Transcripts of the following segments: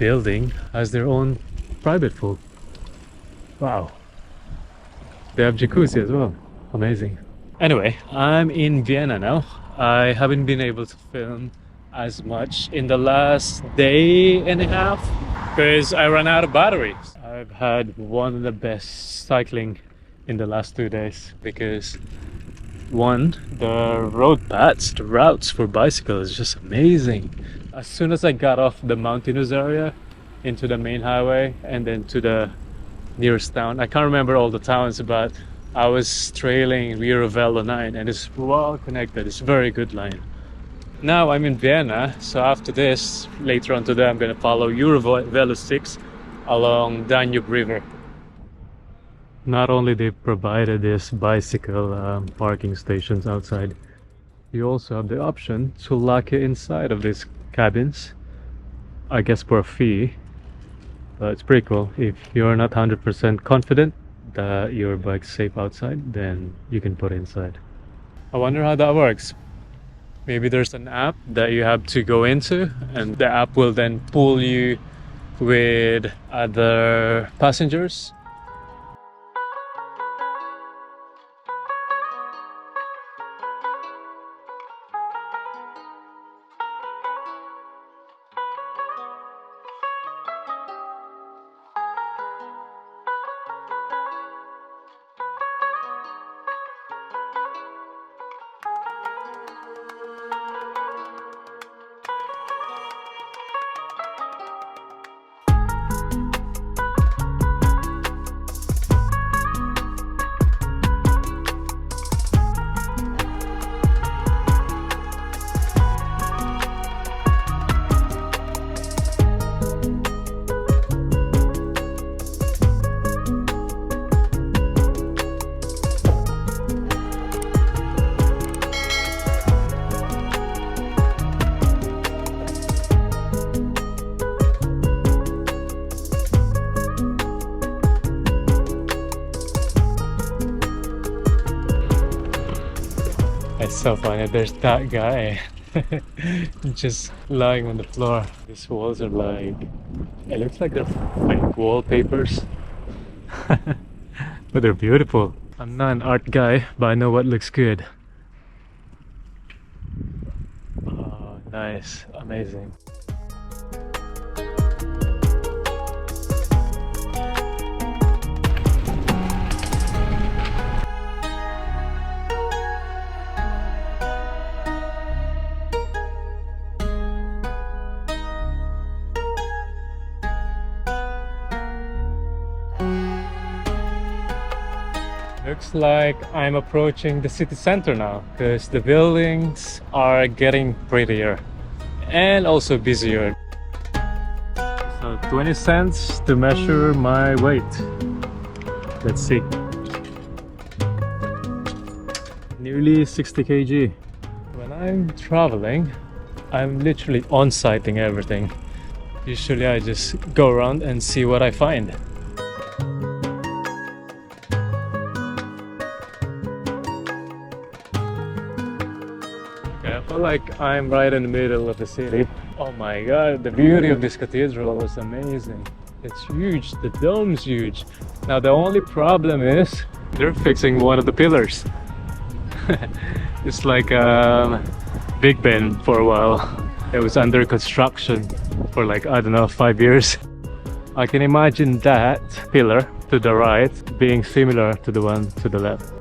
building has their own private pool. Wow. They have jacuzzi as well. Amazing. Anyway, I'm in Vienna now. I haven't been able to film as much in the last day and a half because I ran out of batteries. I've had one of the best cycling in the last 2 days because one, the road paths, the routes for bicycles is just amazing. As soon as I got off the mountainous area into the main highway and then to the nearest town, I can't remember all the towns, but I was trailing EuroVelo 9 and it's well connected. It's a very good line. Now I'm in Vienna, so after this, later on today, I'm going to follow EuroVelo 6 along Danube River. Not only they provided this bicycle parking stations outside, you also have the option to lock it inside of these cabins, I guess for a fee. But it's pretty cool. If you're not 100% confident that your bike's safe outside, then you can put it inside. I wonder how that works. Maybe there's an app that you have to go into and the app will then pull you with other passengers. It's so funny, there's that guy just lying on the floor. These walls are like, it looks like they're fake wallpapers. But they're beautiful. I'm not an art guy, but I know what looks good. Oh, nice, amazing. Looks like I'm approaching the city center now because the buildings are getting prettier and also busier. So 20 cents to measure my weight. Let's see. Nearly 60 kg. When I'm traveling, I'm literally on-sighting everything. Usually I just go around and see what I find. I feel like I'm right in the middle of the city. Oh my god, the beauty of this cathedral was amazing. It's huge, the dome's huge. Now the only problem is they're fixing one of the pillars. It's like Big Ben for a while. It was under construction for like, I don't know, 5 years. I can imagine that pillar to the right being similar to the one to the left.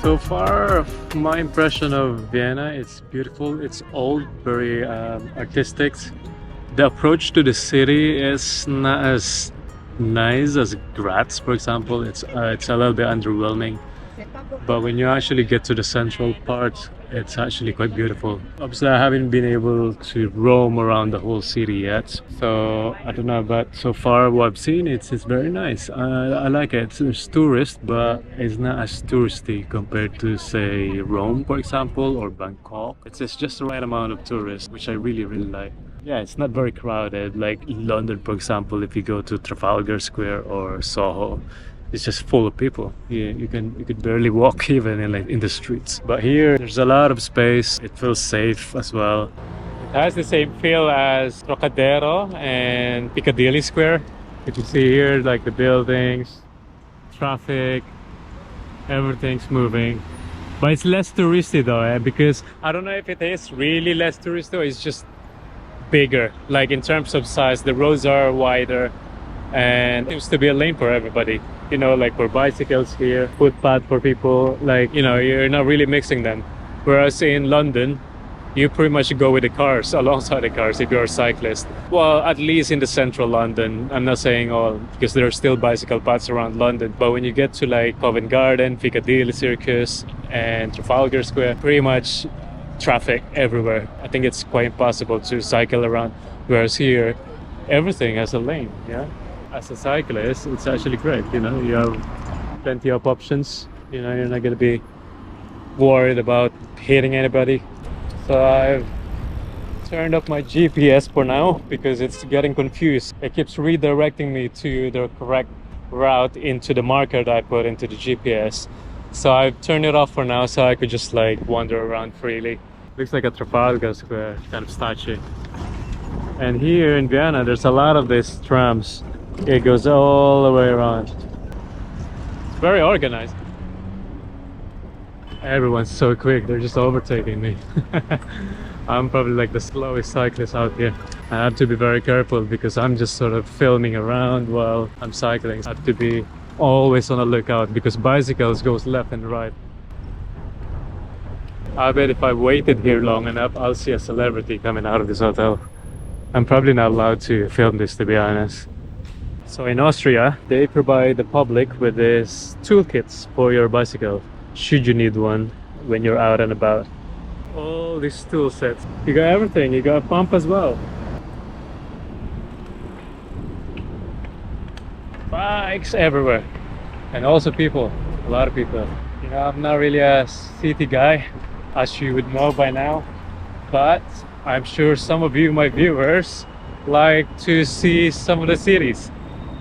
So far, my impression of Vienna, it's beautiful, it's old, very artistic. The approach to the city is not as nice as Graz, for example. It's a little bit underwhelming. But when you actually get to the central part, it's actually quite beautiful. Obviously, I haven't been able to roam around the whole city yet, so I don't know, but so far what I've seen, it's very nice. I like it. There's tourists, but it's not as touristy compared to, say, Rome, for example, or Bangkok. It's just the right amount of tourists, which I really like. Yeah, it's not very crowded, like in London, for example. If you go to Trafalgar Square or Soho, it's just full of people. You could barely walk even in the streets. But here there's a lot of space. It feels safe as well. has the same feel as Trocadero and Piccadilly Square. You can see here like the buildings, traffic, everything's moving. But it's less touristy though, because I don't know if it is really less touristy or it's just bigger. Like in terms of size, the roads are wider and seems to be a lane for everybody. You know, like for bicycles here, footpath for people, like, you know, you're not really mixing them. Whereas in London, you pretty much go with the cars, alongside the cars if you're a cyclist. Well, at least in the central London. I'm not saying all, because there are still bicycle paths around London. But when you get to like Covent Garden, Piccadilly Circus and Trafalgar Square, pretty much traffic everywhere. I think it's quite impossible to cycle around. Whereas here, everything has a lane, yeah? As a cyclist, it's actually great, you know, you have plenty of options. You know, you're not gonna be worried about hitting anybody. So I've turned off my GPS for now because it's getting confused. It keeps redirecting me to the correct route into the marker that I put into the GPS. So I've turned it off for now so I could just like wander around freely. Looks like a Trafalgar Square kind of statue. And here in Vienna there's a lot of these trams. It goes all the way around. It's very organized. Everyone's so quick, they're just overtaking me. I'm probably like the slowest cyclist out here. I have to be very careful because I'm just sort of filming around while I'm cycling. I have to be always on the lookout because bicycles goes left and right. I bet if I waited here long enough, I'll see a celebrity coming out of this hotel. I'm probably not allowed to film this, to be honest. So in Austria, they provide the public with these toolkits for your bicycle, should you need one when you're out and about. All these tool sets. You got everything. You got a pump as well. Bikes everywhere. And also people. A lot of people. You know, I'm not really a city guy, as you would know by now. But I'm sure some of you, my viewers, like to see some of the cities,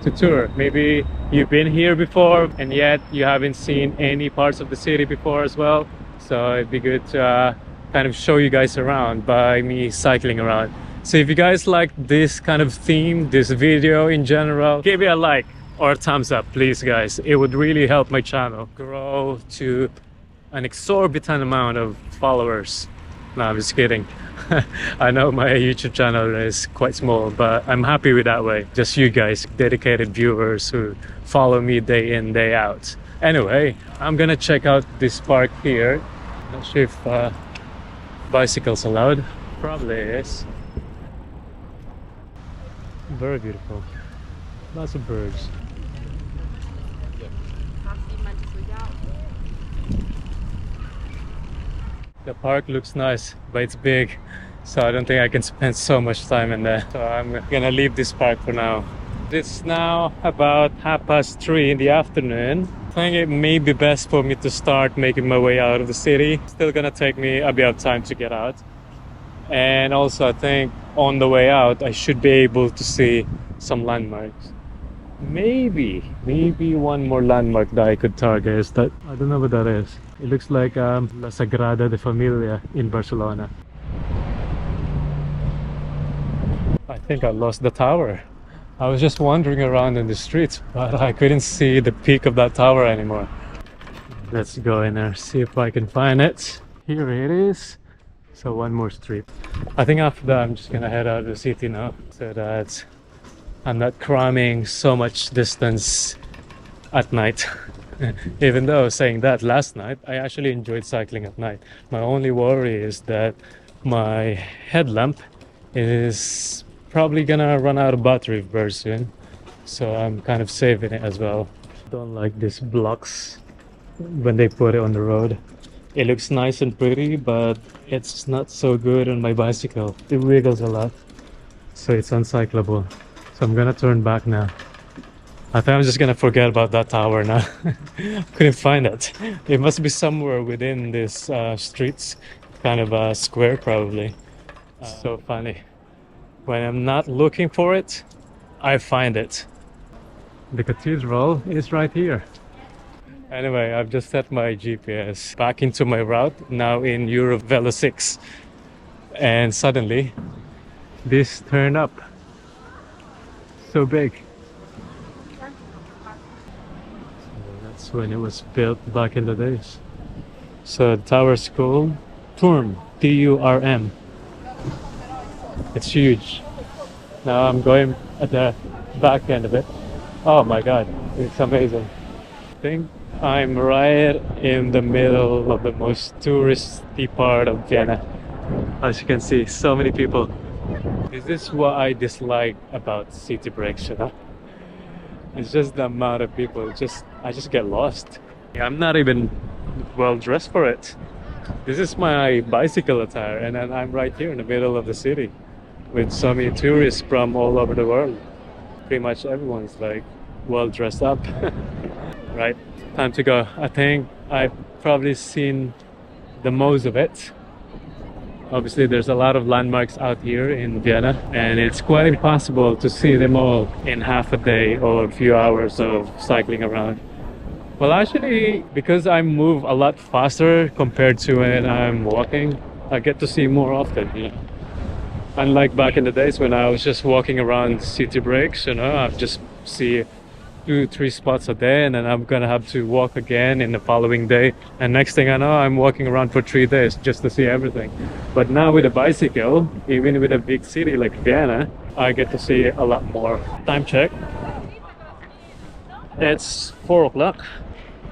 to tour. Maybe you've been here before and yet you haven't seen any parts of the city before as well. So it'd be good to kind of show you guys around by me cycling around. So if you guys like this kind of theme, this video in general, give me a like or a thumbs up, please guys. It would really help my channel grow to an exorbitant amount of followers. No, I'm just kidding. I know my YouTube channel is quite small, but I'm happy with that way. Just you guys, dedicated viewers who follow me day in, day out. Anyway, I'm gonna check out this park here. Not sure if bicycles allowed. Probably is. Very beautiful. Lots of birds. The park looks nice, but it's big, so I don't think I can spend so much time in there. So I'm gonna leave this park for now. It's now about 3:30 in the afternoon. I think it may be best for me to start making my way out of the city. Still gonna take me a bit of time to get out. And also I think on the way out I should be able to see some landmarks. Maybe one more landmark that I could target is that, I don't know what that is. It looks like La Sagrada de Familia in Barcelona. I think I lost the tower. I was just wandering around in the streets, but I couldn't see the peak of that tower anymore. Let's go in there, see if I can find it. Here it is. So one more street. I think after that I'm just gonna head out of the city now, so that I'm not cramming so much distance at night. Even though saying that, last night I actually enjoyed cycling at night. My only worry is that my headlamp is probably gonna run out of battery very soon, so I'm kind of saving it as well. Don't like these blocks when they put it on the road. It looks nice and pretty, but it's not so good on my bicycle. It wiggles a lot, so it's uncyclable. So I'm gonna turn back now. I think I'm just gonna forget about that tower now. Couldn't find it. It must be somewhere within this streets, kind of a square probably. So funny. When I'm not looking for it, I find it. The cathedral is right here. Anyway, I've just set my GPS back into my route, now in EuroVelo 6. and suddenly this turned up so big. That's when it was built back in the days. So the tower's called Turm, Turm. It's huge. Now I'm going at the back end of it. Oh my god, it's amazing. I think I'm right in the middle of the most touristy part of Vienna. As you can see, so many people. Is this what I dislike about city breaks, you know? It's just the amount of people. I just get lost. I'm not even well dressed for it. This is my bicycle attire, and then I'm right here in the middle of the city with so many tourists from all over the world. Pretty much everyone's like well dressed up. Right, time to go. I think I've probably seen the most of it. Obviously there's a lot of landmarks out here in Vienna, and it's quite impossible to see them all in half a day or a few hours of cycling around. Well, actually, because I move a lot faster compared to when I'm walking, I get to see more often, you know. Unlike back in the days when I was just walking around city breaks, you know, I just see 2-3 spots a day, and then I'm gonna have to walk again in the following day, and next thing I know I'm walking around for 3 days just to see everything. But now with a bicycle, even with a big city like Vienna, I get to see a lot more. Time check, it's 4 o'clock,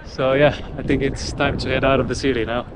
so yeah, I think it's time to head out of the city now.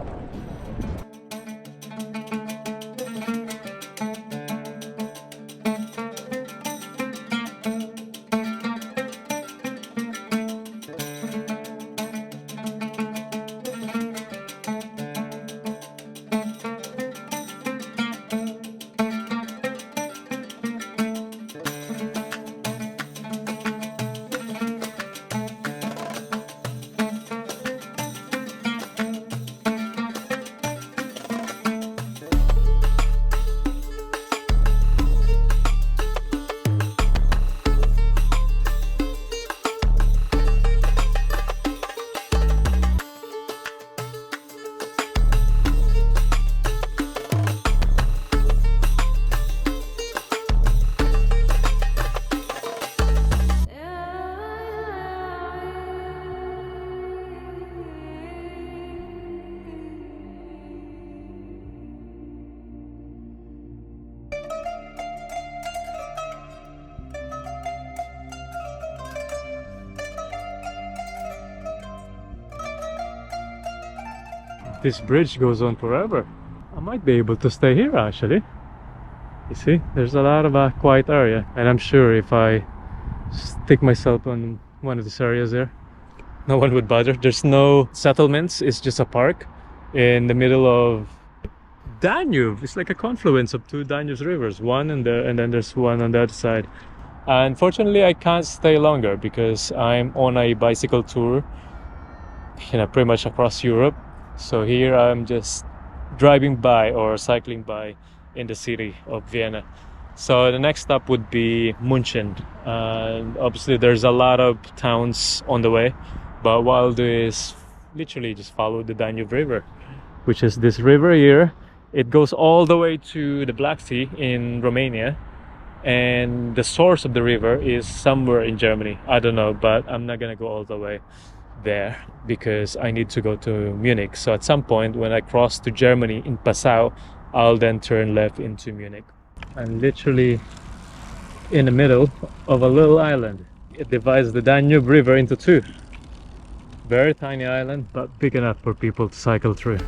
This bridge goes on forever. I might be able to stay here actually. You see, there's a lot of a quiet area, and I'm sure if I stick myself on one of these areas there, no one would bother. There's no settlements, it's just a park in the middle of Danube. It's like a confluence of 2 Danube rivers, one and then there's one on the other side. Unfortunately, I can't stay longer because I'm on a bicycle tour, you know, pretty much across Europe. So here I'm just driving by or cycling by in the city of Vienna. So the next stop would be München. Obviously there's a lot of towns on the way, but what I'll do is literally just follow the Danube River, which is this river here. It goes all the way to the Black Sea in Romania, and the source of the river is somewhere in Germany. I don't know, but I'm not gonna go all the way there because I need to go to Munich. So at some point when I cross to Germany in Passau, I'll then turn left into Munich. I'm literally in the middle of a little island. It divides the Danube River into 2. Very tiny island, but big enough for people to cycle through.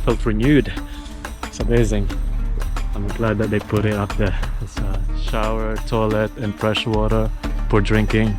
Felt renewed. It's amazing. I'm glad that they put it up there. It's a shower, toilet and fresh water for drinking.